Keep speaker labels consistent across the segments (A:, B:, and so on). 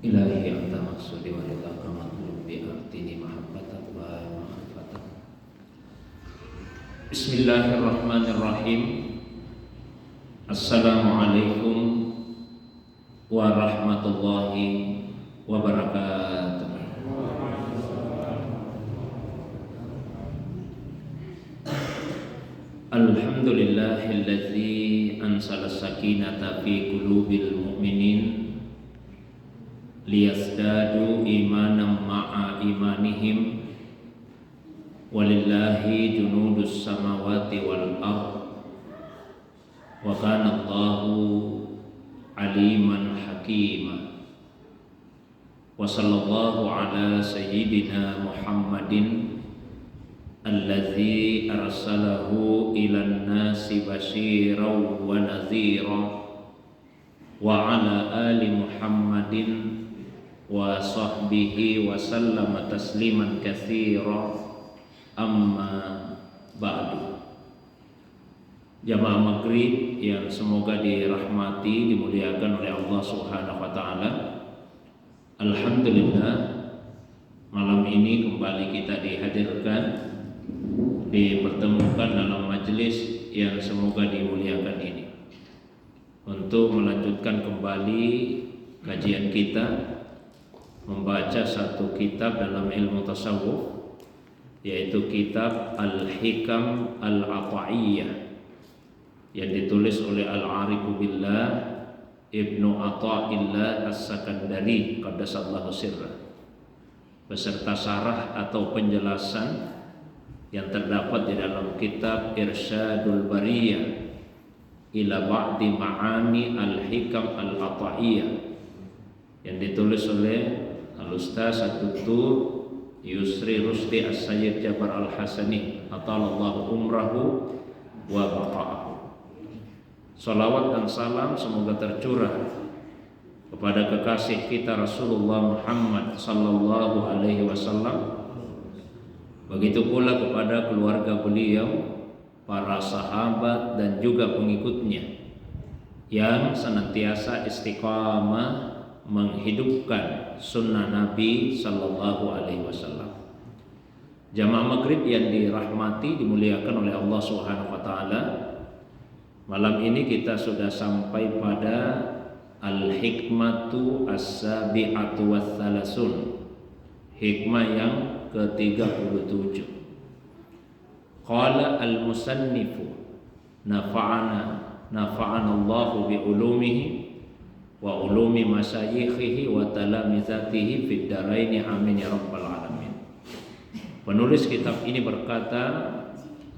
A: Ilahi anta maksudi wa ridhaka matlubi artini mahabbatan wa ma'rifatan. Bismillahirrahmanirrahim. Assalamualaikum warahmatullahi wabarakatuh. Alhamdulillahilladzi ansala sakinata fi qulubil mu'minin liyazdadu imanan ma'a imanihim walillahi junudus samawati wal ardh wa kana Allahu aliman hakima. Wa sallallahu ala sayyidina Muhammadin alladzi arsalahu ilan nasi basyiran wa nadhira wa ala ali Muhammadin wa sahbihi wa sallama tasliman katsira, amma ba'du. Jamaah maghrib yang semoga dirahmati, dimuliakan oleh Allah Subhanahu wa taala. Alhamdulillah, malam ini kembali kita dihadirkan, dipertemukan dalam majelis yang semoga dimuliakan ini untuk melanjutkan kembali kajian kita membaca satu kitab dalam ilmu tasawuf, yaitu kitab Al-Hikam Al-Ata'iyah yang ditulis oleh Al-Arifu Billah Ibnu Atha'illah As-Sakandari qaddasallahu sirrah, beserta syarah atau penjelasan yang terdapat di dalam kitab Irsyadul Bariyah ila ba'di ma'ani Al-Hikam Al-Ata'iyah yang ditulis oleh Al-Ustaz Ad-Doktor Yusri Rusdi As-Sayyid Jabar Al-Hasani atalallahu umrahu wa baqa'ahu. Salawat dan salam semoga tercurah kepada kekasih kita Rasulullah Muhammad sallallahu alaihi wasallam, begitu pula kepada keluarga beliau, para sahabat dan juga pengikutnya yang senantiasa istiqamah menghidupkan sunnah Nabi sallallahu alaihi wasallam. Jamaah maghrib yang dirahmati, dimuliakan oleh Allah Subhanahu wa taala. Malam ini kita sudah sampai pada Al-Hikmatu As-Sabi'atu Wathalasun, hikmah yang ke-37. Qala al-musannifu nafa'ana Allahu bi ulumihi wa ulumi masyayikhihi wa talamizatihi fid dharaini amin ya rabbal alamin. Penulis kitab ini berkata,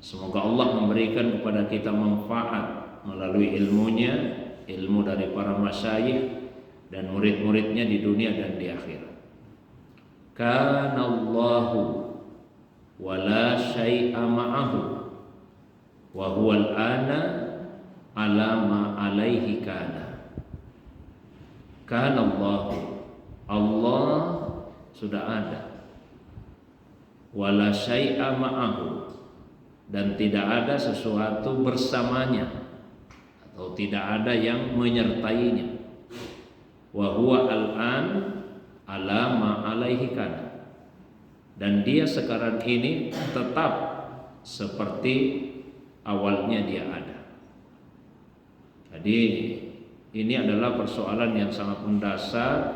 A: semoga Allah memberikan kepada kita manfaat melalui ilmunya, ilmu dari para masyayikh dan murid-muridnya di dunia dan di akhirat. Kana Allahu wa la syai'a ma'ahu wa huwa al-ana ala ma alaihi kana. Kana Allah sudah ada, wala syai'a ma'ahu, dan tidak ada sesuatu bersamanya atau tidak ada yang menyertainya. Wa huwa al-an ala ma alaihi kana, dan dia sekarang ini tetap seperti awalnya dia ada. Jadi ini adalah persoalan yang sangat mendasar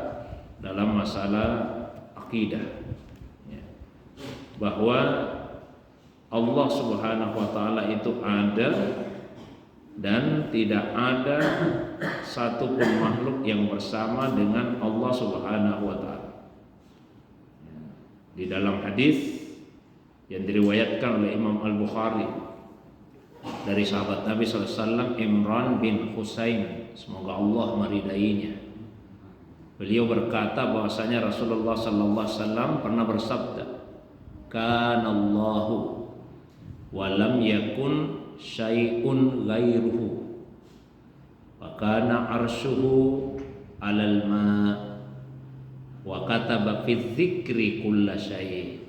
A: dalam masalah akidah, bahwa Allah Subhanahu wa taala itu ada dan tidak ada satupun makhluk yang bersama dengan Allah Subhanahu wa taala. Di dalam hadis yang diriwayatkan oleh Imam Al-Bukhari dari sahabat Nabi SAW Imran bin Husain, semoga Allah meridainya, beliau berkata bahwasanya Rasulullah SAW pernah bersabda, kana Allahu wa lam yakun syai'un ghairuhu wa kana arshuhu 'alal ma' wa kataba fi dzikri kulla syai'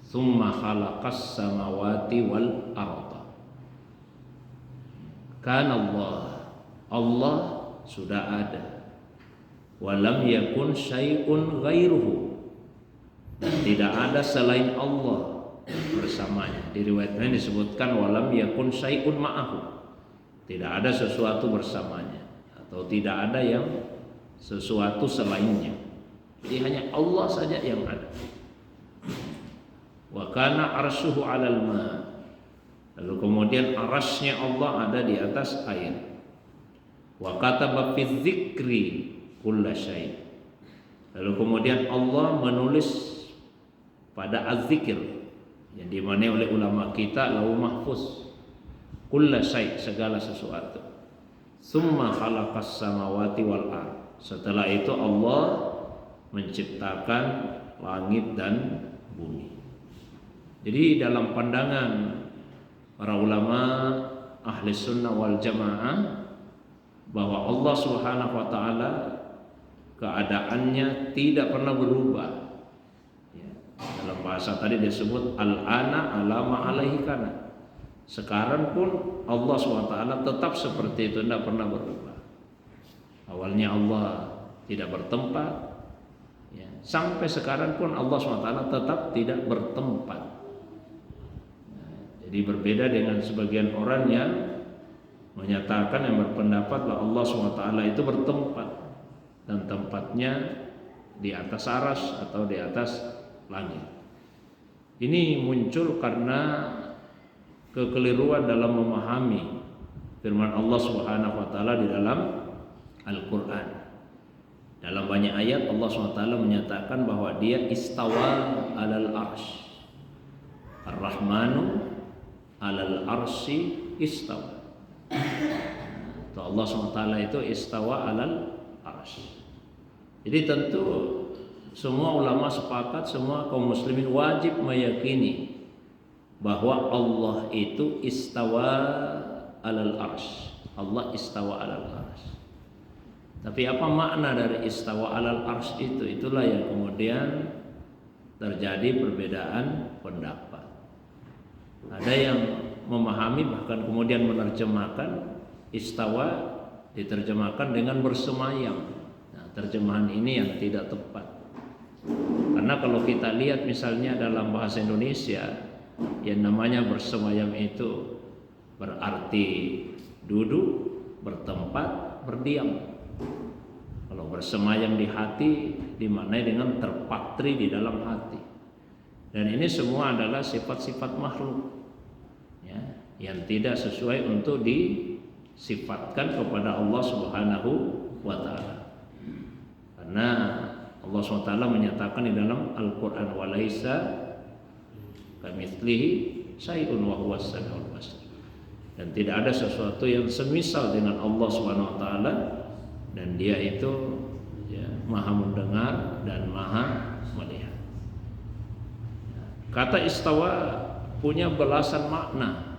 A: thumma khalaqas samawati wal arda. Kana Allah sudah ada, wa lam yakun syai'un ghairuhu, dan tidak ada selain Allah bersamanya. Di riwayat lain disebutkan wa lam yakun syai'un ma'ahu, tidak ada sesuatu bersamanya, atau tidak ada yang sesuatu selainnya. Jadi hanya Allah saja yang ada. Wa kana arsyuhu 'alal ma, lalu kemudian arasnya Allah ada di atas air. Wa kataba fi dzikri kulla syai', lalu kemudian Allah menulis pada az-zikir yang dimana oleh ulama kita Lauh Mahfuz, kulla syai', segala sesuatu. Summa khalaqas samawati wal ard, setelah itu Allah menciptakan langit dan bumi. Jadi dalam pandangan para ulama ahli sunnah wal jamaah, bahwa Allah subhanahu wa ta'ala keadaannya tidak pernah berubah. Dalam bahasa tadi disebut al-ana alama alaihi kana. Sekarang pun Allah subhanahu wa ta'ala tetap seperti itu, tidak pernah berubah. Awalnya Allah tidak bertempat, sampai sekarang pun Allah subhanahu wa ta'ala tetap tidak bertempat. Jadi berbeda dengan sebagian orang yang menyatakan, yang berpendapat bahwa Allah SWT itu bertempat, dan tempatnya di atas aras atau di atas langit. Ini muncul karena kekeliruan dalam memahami firman Allah Subhanahu wa taala di dalam Al-Qur'an. Dalam banyak ayat Allah SWT menyatakan bahwa Dia istawa alal arsy. Ar-Rahmanu alal arsy istawa. Allah SWT itu istawa alal arsy. Jadi tentu semua ulama sepakat, semua kaum muslimin wajib meyakini bahwa Allah itu istawa alal arsy. Allah istawa alal arsy. Tapi apa makna dari istawa alal arsy itu? Itulah yang kemudian terjadi perbedaan pendapat. Ada yang memahami bahkan kemudian menerjemahkan istawa diterjemahkan dengan bersemayam. Nah, terjemahan ini yang tidak tepat. Karena kalau kita lihat misalnya dalam bahasa Indonesia, yang namanya bersemayam itu berarti duduk, bertempat, berdiam. Kalau bersemayam di hati dimaknai dengan terpatri di dalam hati. Dan ini semua adalah sifat-sifat makhluk, yang tidak sesuai untuk disifatkan kepada Allah Subhanahu wa ta'ala. Karena Allah SWT menyatakan di dalam Al-Quran, walaisa kamitslihi syai'un wa huwas samiul basir, dan tidak ada sesuatu yang semisal dengan Allah Subhanahu wa ta'ala, dan Dia itu Maha mendengar dan Maha melihat. Kata istawa punya belasan makna.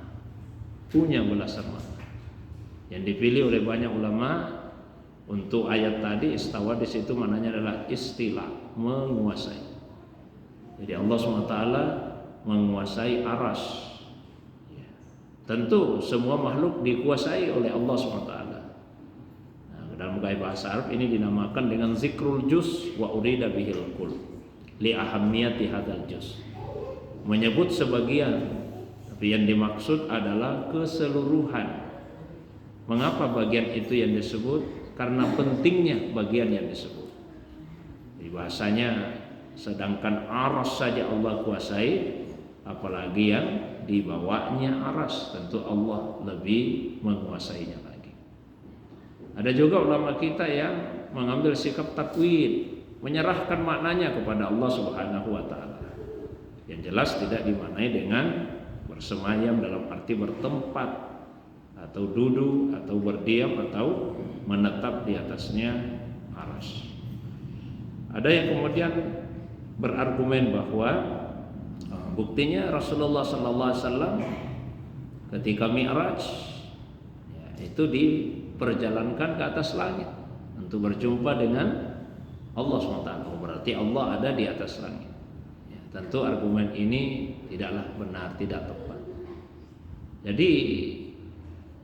A: Yang dipilih oleh banyak ulama untuk ayat tadi, istawa di situ maknanya adalah istilah, menguasai. Jadi Allah SWT menguasai aras. Tentu semua makhluk dikuasai oleh Allah SWT. Nah, dalam gaya bahasa Arab ini dinamakan dengan zikrul juz wa urida bihil kul li ahammiyati hadzal juz. Menyebut sebagian, tapi yang dimaksud adalah keseluruhan. Mengapa bagian itu yang disebut? Karena pentingnya bagian yang disebut. Di bahasanya, sedangkan aras saja Allah kuasai, apalagi yang dibawanya aras, tentu Allah lebih menguasainya lagi. Ada juga ulama kita yang mengambil sikap takwid, menyerahkan maknanya kepada Allah Subhanahu wa ta'ala. Yang jelas tidak dimaknai dengan bersemayam dalam arti bertempat atau duduk atau berdiam atau menetap di atasnya aras. Ada yang kemudian berargumen bahwa buktinya Rasulullah SAW ketika Mi'raj itu diperjalankan ke atas langit untuk berjumpa dengan Allah SWT. Berarti Allah ada di atas langit. Tentu argumen ini tidaklah benar, tidak tepat. Jadi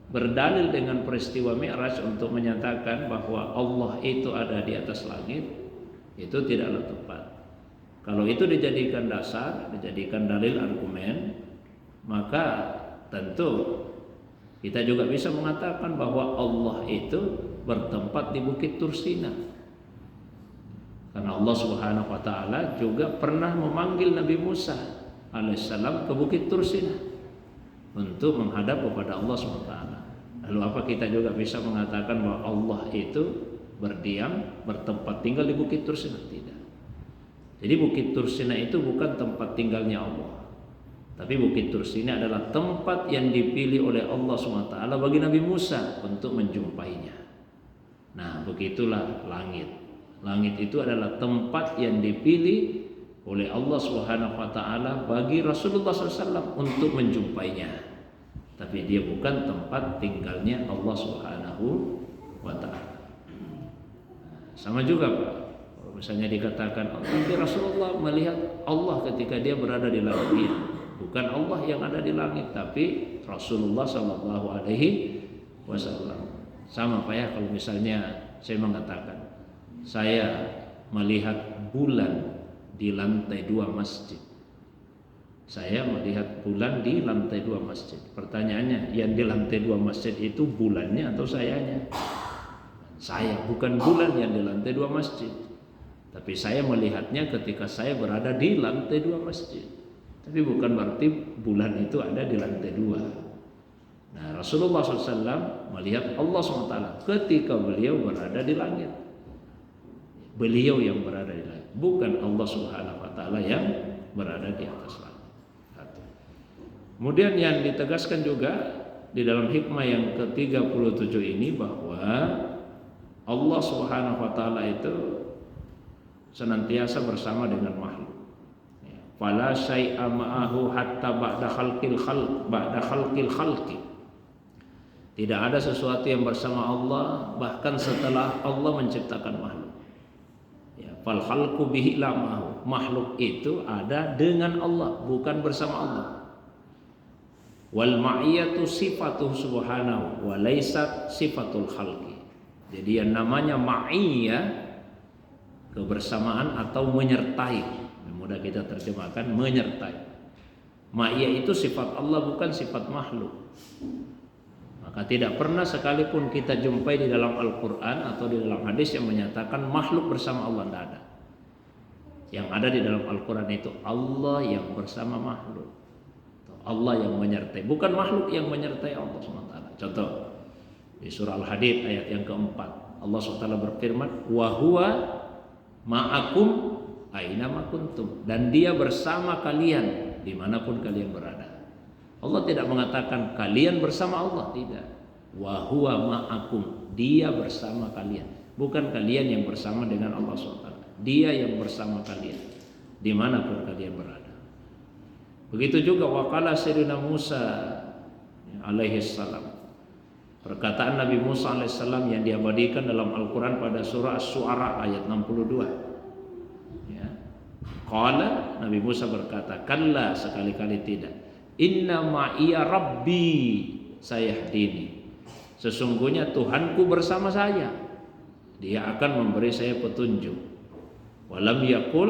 A: berdalil dengan peristiwa Mi'raj untuk menyatakan bahwa Allah itu ada di atas langit, itu tidaklah tepat. Kalau itu dijadikan dasar, dijadikan dalil argumen, maka tentu kita juga bisa mengatakan bahwa Allah itu bertempat di Bukit Tursina. Karena Allah Subhanahu wa taala juga pernah memanggil Nabi Musa alaihissalam ke Bukit Tursina untuk menghadap kepada Allah Subhanahu wa taala. Lalu apa kita juga bisa mengatakan bahwa Allah itu berdiam, bertempat tinggal di Bukit Tursina? Tidak. Jadi Bukit Tursina itu bukan tempat tinggalnya Allah, tapi Bukit Tursina adalah tempat yang dipilih oleh Allah SWT bagi Nabi Musa untuk menjumpainya. Nah, begitulah langit. Langit itu adalah tempat yang dipilih oleh Allah SWT bagi Rasulullah SAW untuk menjumpainya. Tapi dia bukan tempat tinggalnya Allah SWT. Sama juga Pak, misalnya dikatakan tapi Rasulullah melihat Allah ketika dia berada di langit. Bukan Allah yang ada di langit, tapi Rasulullah Sallallahu Alaihi Wasallam. Sama Pak ya, kalau misalnya saya mengatakan saya melihat bulan di lantai 2 masjid. Saya melihat bulan di lantai 2 masjid. Pertanyaannya, yang di lantai 2 masjid itu bulannya atau sayanya? Saya, bukan bulan yang di lantai 2 masjid. Tapi saya melihatnya ketika saya berada di lantai 2 masjid. Tapi bukan berarti bulan itu ada di lantai 2. Nah, Rasulullah SAW melihat Allah SWT ketika beliau berada di langit. Beliau yang berada di langit, bukan Allah Subhanahu wa taala yang berada di atas langit. Kemudian yang ditegaskan juga di dalam hikmah yang ke-37 ini bahwa Allah Subhanahu wa taala itu senantiasa bersama dengan makhluk. Fala syai'a ma'ahu hatta ba'da khalqil khalqi. Tidak ada sesuatu yang bersama Allah bahkan setelah Allah menciptakan makhluk. Ya, fal khalqu bihi la ma'ahu. Makhluk itu ada dengan Allah, bukan bersama Allah. Wal ma'iyatu sifatuhu subhanahu wa laysat sifatul khalqi. Jadi yang namanya ma'iyah, kebersamaan atau menyertai. Mudah kita terjemahkan menyertai. Ma'iyah itu sifat Allah, bukan sifat makhluk. Maka tidak pernah sekalipun kita jumpai di dalam Al-Quran atau di dalam hadis yang menyatakan makhluk bersama Allah. Tidak ada. Yang ada di dalam Al-Quran itu Allah yang bersama makhluk, Allah yang menyertai, bukan makhluk yang menyertai Allah SWT. Contoh di surah Al-Hadid ayat yang keempat, Allah SWT berfirman, wa huwa ma'akum aina ma kuntum, dan dia bersama kalian dimanapun kalian berada. Allah tidak mengatakan kalian bersama Allah, tidak. Wa huwa ma'akum, dia bersama kalian, bukan kalian yang bersama dengan Allah SWT. Dia yang bersama kalian dimanapun kalian berada. Begitu juga waqala sayyidina Musa alaihi salam, perkataan Nabi Musa alaihi salam yang diabadikan dalam Al-Quran pada surah Asy-Syu'ara ayat 62. Qala, Nabi Musa berkata, kalla, sekali-kali tidak. Inna ma'iya rabbi sayahdini. Sesungguhnya Tuhanku bersama saya, dia akan memberi saya petunjuk. Walam yakul,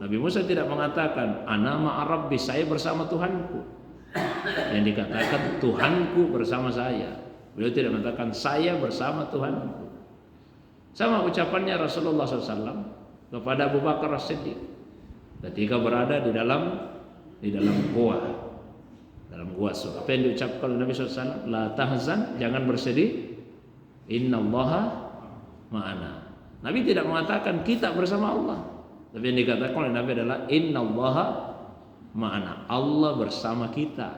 A: Nabi Musa tidak mengatakan ana ma'a rabbi, saya bersama Tuhanku. Yang dikatakan Tuhanku bersama saya. Beliau tidak mengatakan saya bersama Tuhanku. Sama ucapannya Rasulullah SAW kepada Abu Bakar As-Siddiq ketika berada di dalam gua, surah. Apa yang diucapkan oleh Nabi SAW? La tahzan, jangan bersedih. Innallaha ma'ana. Nabi tidak mengatakan kita bersama Allah, tapi yang dikatakan oleh Nabi adalah innallaha ma'ana, Allah bersama kita.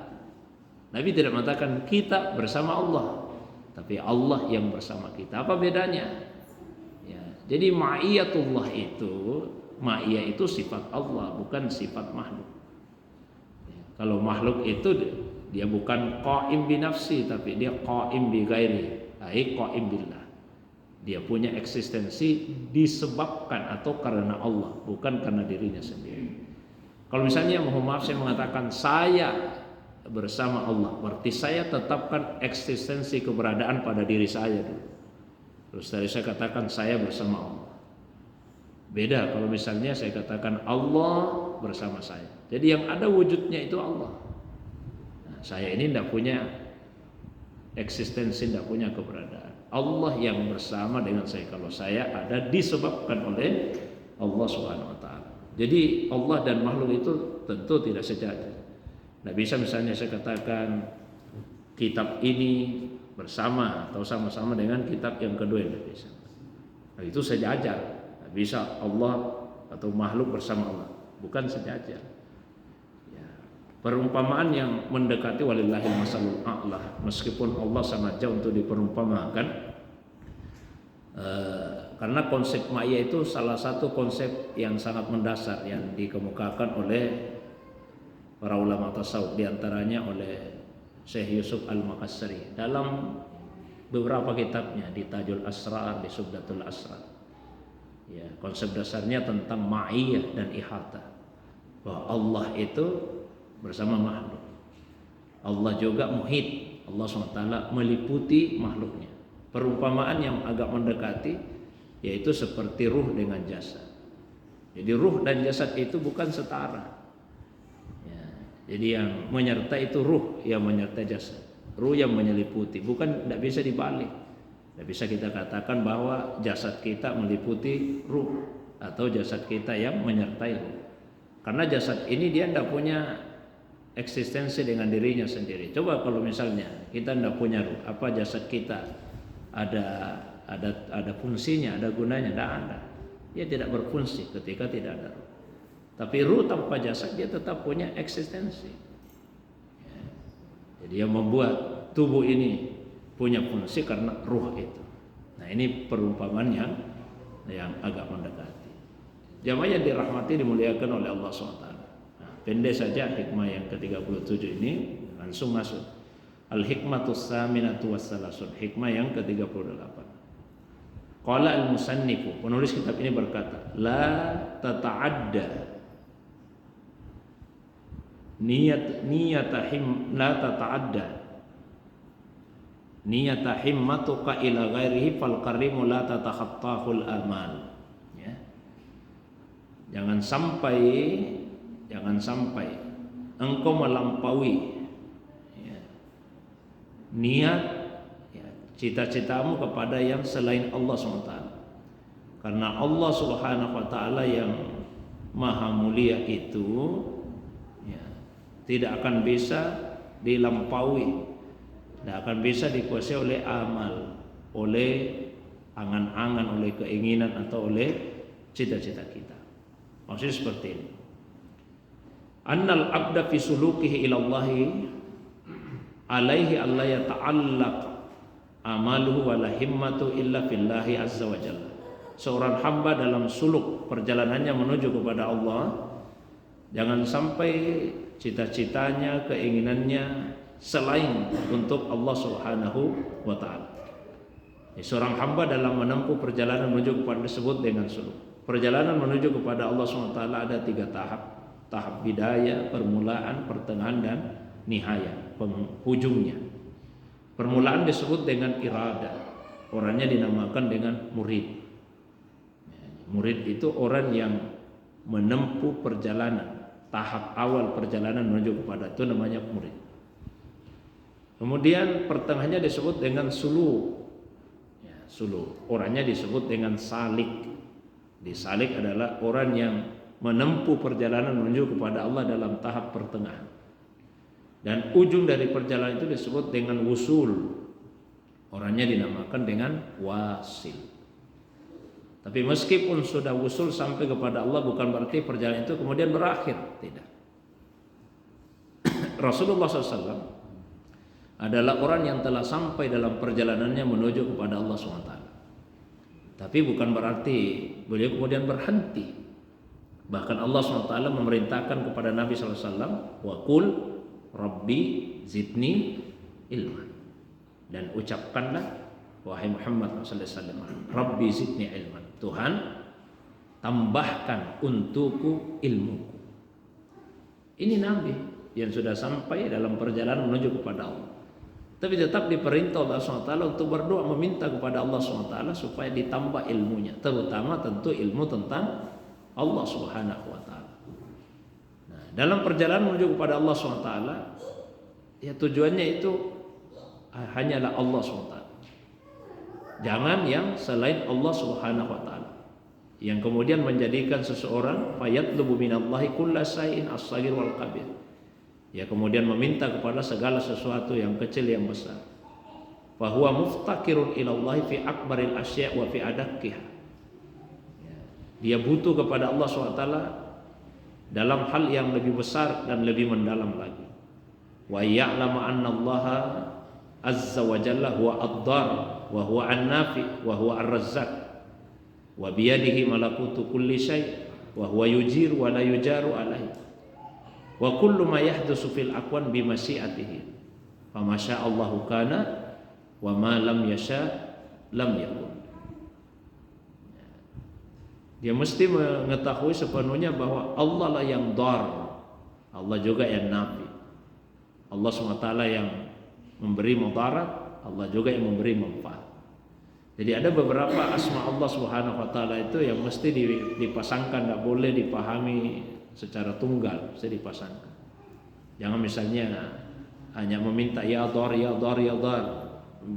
A: Nabi tidak mengatakan kita bersama Allah, tapi Allah yang bersama kita. Apa bedanya? Ya, jadi ma'iyatullah itu, ma'iyah itu sifat Allah, bukan sifat makhluk. Ya, kalau makhluk itu dia bukan qaim bi nafsi, tapi dia qaim bi ghairi, ai qaim billah. Dia punya eksistensi disebabkan atau karena Allah, bukan karena dirinya sendiri. Kalau misalnya mohon maaf saya mengatakan saya bersama Allah, berarti saya tetapkan eksistensi keberadaan pada diri saya dulu. Terus tadi saya katakan saya bersama Allah. Beda kalau misalnya saya katakan Allah bersama saya. Jadi yang ada wujudnya itu Allah. Nah, saya ini tidak punya eksistensi, tidak punya keberadaan. Allah yang bersama dengan saya. Kalau saya ada disebabkan oleh Allah Subhanahu wa taala. Jadi Allah dan makhluk itu tentu tidak sejajar. Tidak bisa misalnya saya katakan kitab ini bersama atau sama-sama dengan kitab yang kedua, tidak bisa. Nah, itu sejajar. Tidak bisa Allah atau makhluk bersama Allah, bukan sejajar. Ya. Perumpamaan yang mendekati walillahil masalul a'la, meskipun Allah sangat jauh untuk diperumpamakan. Karena konsep ma'iyah itu salah satu konsep yang sangat mendasar yang dikemukakan oleh para ulama tasawuf, diantaranya oleh Syekh Yusuf Al-Makassari dalam beberapa kitabnya, di Tajul Asrar, di Subdatul Asrar. Ya, konsep dasarnya tentang ma'iyah dan ihata, bahwa Allah itu bersama makhluk. Allah juga muhit, Allah SWT meliputi makhluknya. Perumpamaan yang agak mendekati yaitu seperti ruh dengan jasad. Jadi ruh dan jasad itu bukan setara. Ya, jadi yang menyertai itu ruh yang menyertai jasad, ruh yang menyeliputi, bukan, tidak bisa dibalik. Tidak bisa kita katakan bahwa jasad kita meliputi ruh atau jasad kita yang menyertai ruh. Karena jasad ini dia tidak punya eksistensi dengan dirinya sendiri. Coba kalau misalnya kita tidak punya ruh, apa jasad kita ada fungsinya, ada gunanya? Tidak ada. Dia tidak berfungsi ketika tidak ada ruh. Tapi ruh tanpa jasad dia tetap punya eksistensi. Ya. Jadi yang membuat tubuh ini punya fungsi karena ruh itu. Nah, ini perumpamaan yang agak mendekati. Jamaah yang dirahmati, dimuliakan oleh Allah SWT. Nah, pendek saja hikmah yang ke-37 ini, langsung masuk. Al-hikmatus saminatu wassalasun, hikmah yang ke-38. Qala al-musannifu, penulis kitab ini berkata, la tata'adda la tata'adda niyata himmatuka ila ghairihi fal karimu la tatakhattahul amal. Ya. Jangan sampai engkau melampaui niat cita-citamu kepada yang selain Allah SWT. Karena Allah Subhanahu wa taala yang maha mulia itu tidak akan bisa dilampaui, tidak akan bisa dikuasai oleh amal, oleh angan-angan, oleh keinginan atau oleh cita-cita kita. Maksudnya seperti ini. Annal abda fi sulukihi ilallahi alaihi alla yata'allaq amaluhu wala himmatu illa fillahi azza wa jalla. Seorang hamba dalam suluk perjalanannya menuju kepada Allah, jangan sampai cita-citanya, keinginannya selain untuk Allah Subhanahu wa taala. Seorang hamba dalam menempuh perjalanan menuju kepada disebut dengan suluk. Perjalanan menuju kepada Allah Subhanahu wa taala ada 3 tahap. Tahap bidayah, permulaan, pertengahan dan nihaya, penghujungnya. Permulaan disebut dengan irada. Orangnya dinamakan dengan murid. Murid itu orang yang menempuh perjalanan, tahap awal perjalanan menuju kepada itu namanya murid. Kemudian pertengahannya disebut dengan suluk. Ya, suluk. Orangnya disebut dengan salik. Di salik adalah orang yang menempuh perjalanan menuju kepada Allah dalam tahap pertengahan. Dan ujung dari perjalanan itu disebut dengan wusul. Orangnya dinamakan dengan wasil. Tapi meskipun sudah wusul sampai kepada Allah, bukan berarti perjalanan itu kemudian berakhir. Tidak. Rasulullah SAW adalah orang yang telah sampai dalam perjalanannya menuju kepada Allah SWT. Tapi bukan berarti beliau kemudian berhenti. Bahkan Allah SWT memerintahkan kepada Nabi SAW, wa qul Rabbi zidni ilman, dan ucapkanlah wahai Muhammad SAW, Rabbi zidni ilman, Tuhan tambahkan untukku ilmuku. Ini Nabi yang sudah sampai dalam perjalanan menuju kepada Allah. Tapi tetap diperintah Allah SWT untuk berdoa meminta kepada Allah SWT supaya ditambah ilmunya, terutama tentu ilmu tentang Allah Subhanahu wa taala. Nah, dalam perjalanan menuju kepada Allah SWT, ya tujuannya itu hanyalah Allah SWT. Jangan yang selain Allah Subhanahu wa taala, yang kemudian menjadikan seseorang fayatlubu minallahi kulla syai'in as-shaghir wal kabir. Ya kemudian meminta kepada segala sesuatu yang kecil yang besar. Fa huwa muftaqirun ila Allah fi akbaril asya' wa fi adaqqiha. Dia butuh kepada Allah SWT dalam hal yang lebih besar dan lebih mendalam lagi. Wa ya'lamu anna Allah azza wa jalla huwa ad-dar wa huwa an-nafi wa huwa ar-razzaq wa biyadihi malakutu kulli syai' wa huwa yujiru wa la yujaru alaihi wa kullu ma yahdusu fil aqwan bi masyiatihi fa ma sya'allahu kana wa ma lam yasha lam yakun. Dia mesti mengetahui sepenuhnya bahwa Allah lah yang dar, Allah juga yang nafi. Allah SWT yang memberi mudarat, Allah juga yang memberi manfaat. Jadi ada beberapa asma Allah Subhanahu wa taala itu yang mesti dipasangkan, tidak boleh dipahami secara tunggal, mesti dipasangkan. Jangan misalnya hanya meminta ya dar ya dar ya dar.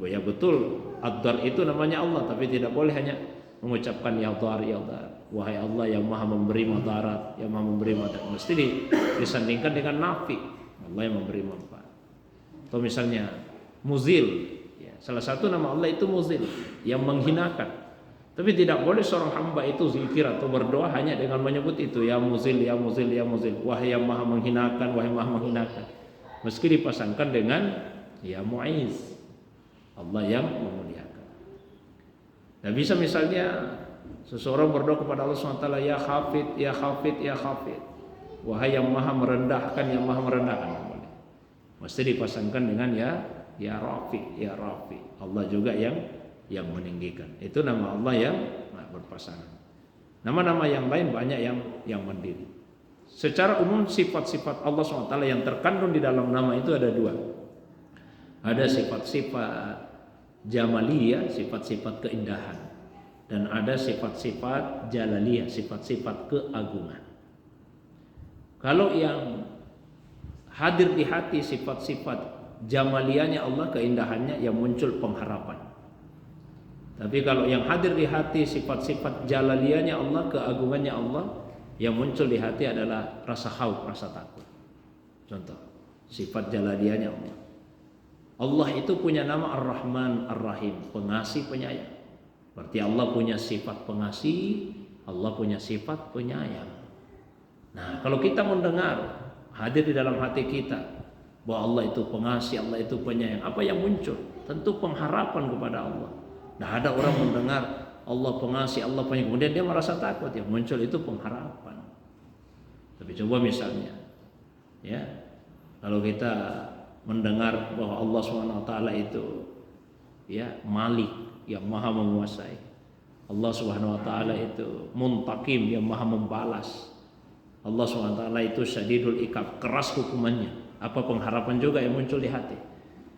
A: Ya betul, ad-dar itu namanya Allah, tapi tidak boleh hanya mengucapkan ya dar ya dar. Wahai Allah yang Maha memberi mudarat, yang Maha memberi manfaat, mesti disandingkan dengan nafi, Allah yang memberi manfaat. Atau misalnya muzil, ya, salah satu nama Allah itu muzil, yang menghinakan. Tapi tidak boleh seorang hamba itu zikir atau berdoa hanya dengan menyebut itu ya muzil, ya muzil, ya muzil. Wahai yang Maha menghinakan, wahai Maha menghinakan. Meski dipasangkan dengan ya mu'iz, Allah yang memuliakan. Nah bisa misalnya seseorang berdoa kepada Allah SWT ya khafid, ya khafid, ya khafid. Wahai yang Maha merendahkan, yang Maha merendahkan. Mesti dipasangkan dengan ya Rafi, ya Rafi. Allah juga yang meninggikan. Itu nama Allah yang berpasangan. Nama-nama yang lain banyak yang mandiri. Secara umum sifat-sifat Allah SWT yang terkandung di dalam nama itu ada dua. Ada sifat-sifat jamaliyah, sifat-sifat keindahan. Dan ada sifat-sifat jalaliyah, sifat-sifat keagungan. Kalau yang hadir di hati sifat-sifat jamaliyahnya Allah, keindahannya, yang muncul pengharapan. Tapi kalau yang hadir di hati sifat-sifat jalaliyahnya Allah, keagungannya Allah, yang muncul di hati adalah rasa khauf, rasa takut. Contoh, sifat jalaliyahnya Allah. Allah itu punya nama Ar-Rahman Ar-Rahim, pengasih penyayang. Berarti Allah punya sifat pengasih, Allah punya sifat penyayang. Nah, kalau kita mendengar hadir di dalam hati kita bahwa Allah itu pengasih, Allah itu penyayang, apa yang muncul? Tentu pengharapan kepada Allah. Nah, ada orang mendengar Allah pengasih, Allah penyayang, kemudian dia merasa takut, yang muncul itu pengharapan. Tapi coba misalnya, ya, kalau kita mendengar bahwa Allah SWT itu ya Malik, yang Maha menguasai, Allah SWT itu Muntaqim, yang Maha membalas, Allah SWT itu Syadidul Iqab, keras hukumannya. Apa pengharapan juga yang muncul di hati?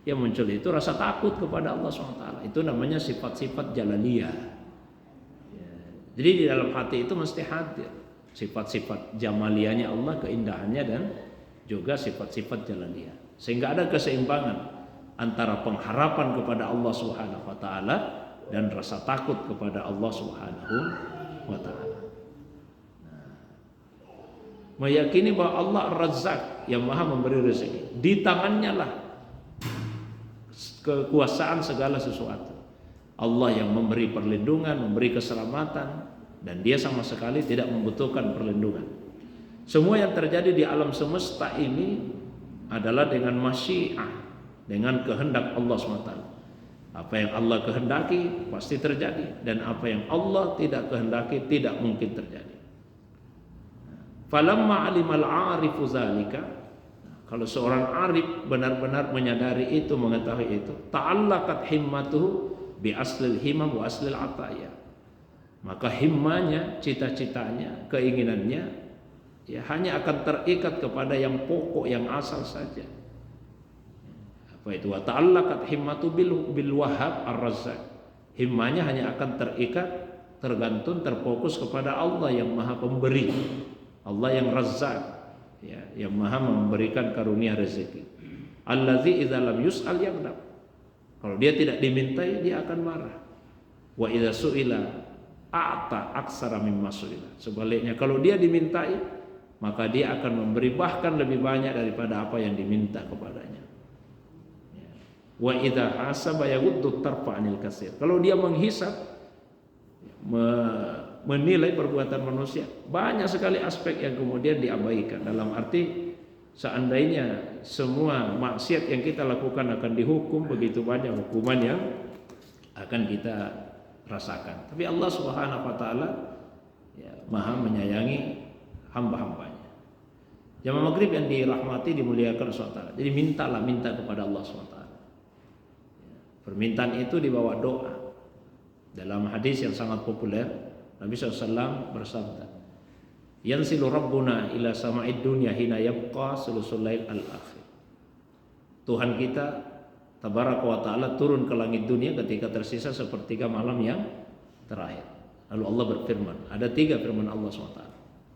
A: Yang muncul itu rasa takut kepada Allah SWT. Itu namanya sifat-sifat jalaliyah. Ya. Jadi di dalam hati itu mesti hadir sifat-sifat jamaliyahnya Allah, keindahannya, dan juga sifat-sifat jalaliyah. Sehingga ada keseimbangan antara pengharapan kepada Allah Subhanahu wa taala dan rasa takut kepada Allah Subhanahu wa taala. Meyakini bahwa Allah Ar-Razzaq, yang Maha memberi rezeki. Di tangannya lah kekuasaan segala sesuatu. Allah yang memberi perlindungan, memberi keselamatan, dan dia sama sekali tidak membutuhkan perlindungan. Semua yang terjadi di alam semesta ini adalah dengan masyiah, dengan kehendak Allah SWT. Apa yang Allah kehendaki pasti terjadi, dan apa yang Allah tidak kehendaki tidak mungkin terjadi. Falamma alimal arifu zalika, kalau seorang arif benar-benar menyadari itu, mengetahui itu, ta'allaqat himmatuhu bi aslil himam wa aslil ataya. Maka himmanya, cita-citanya, keinginannya ya hanya akan terikat kepada yang pokok, yang asal saja. Apa itu? Wa ta'allaqat himmatu bil Wahhab Ar-Razzaq. Himmanya hanya akan terikat, tergantung, terfokus kepada Allah yang Maha Pemberi, Allah yang Razzaq, ya, yang Maha memberikan karunia rezeki. Allazi idza lam yus'al yaghdab. Kalau dia tidak dimintai, dia akan marah. Wa idza su'ila a'ta aksara mimma su'ila. Sebaliknya, kalau dia dimintai, maka dia akan memberi bahkan lebih banyak daripada apa yang diminta kepadanya. Wa idza hasaba yaghuddu tarfa 'anil katsir. Kalau dia menghisab, menilai perbuatan manusia, banyak sekali aspek yang kemudian diabaikan. Dalam arti, seandainya semua maksiat yang kita lakukan akan dihukum, begitu banyak hukuman yang akan kita rasakan. Tapi Allah Subhanahu wa taala ya, Maha menyayangi hamba-hambanya. Jamaah maghrib yang dirahmati, dimuliakan Allah SWT. Jadi minta kepada Allah SWT. Permintaan itu dibawa doa. Dalam hadis yang sangat populer, Nabi SAW bersabda, yansilu rabbuna ila sama'id dunya hina yabqa sulusul lail al-akhir. Tuhan kita tabaraka wa ta'ala turun ke langit dunia ketika tersisa sepertiga malam yang terakhir. Lalu Allah berfirman, ada 3 firman Allah SWT.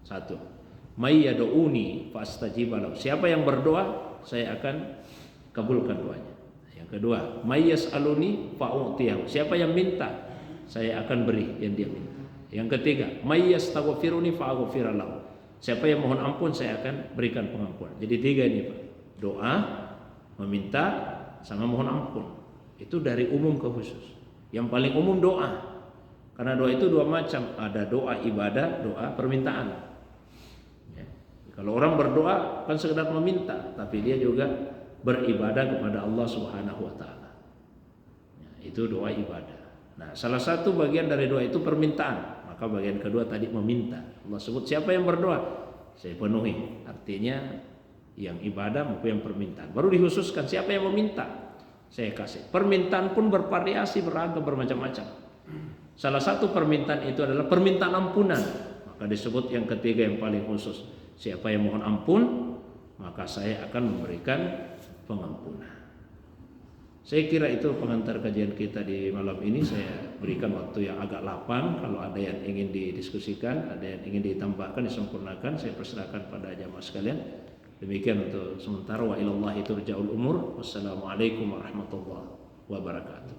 A: 1, may yad'uni fastajiba lahu. Siapa yang berdoa, saya akan kabulkan doanya. Yang kedua, may yas'aluni fa'utiyahu. Siapa yang minta, saya akan beri yang dia minta. Yang ketiga, may yastaghfiruni fa'aghfir lahu. Siapa yang mohon ampun, saya akan berikan pengampunan. Jadi 3 ini, Pak. Doa, meminta, sama mohon ampun. Itu dari umum ke khusus. Yang paling umum doa. Karena doa itu 2 macam, ada doa ibadah, doa permintaan. Ya. Kalau orang berdoa kan sekedar meminta, tapi dia juga beribadah kepada Allah Subhanahu wa taala. Ya, itu doa ibadah. Nah, salah satu bagian dari doa itu permintaan. Maka bagian kedua tadi meminta. Allah sebut siapa yang berdoa, saya penuhi. Artinya yang ibadah maupun yang permintaan. Baru dikhususkan siapa yang meminta, saya kasih. Permintaan pun bervariasi, beragam, bermacam-macam. Salah satu permintaan itu adalah permintaan ampunan. Maka disebut yang ketiga yang paling khusus. Siapa yang mohon ampun, maka saya akan memberikan pengampunan. Saya kira itu pengantar kajian kita di malam ini. Saya berikan waktu yang agak lapang. Kalau ada yang ingin didiskusikan, ada yang ingin ditambahkan, disempurnakan, saya persilakan pada jamaah sekalian. Demikian untuk sementara. Wa ilallahi turja'ul umur. Wassalamualaikum warahmatullahi wabarakatuh.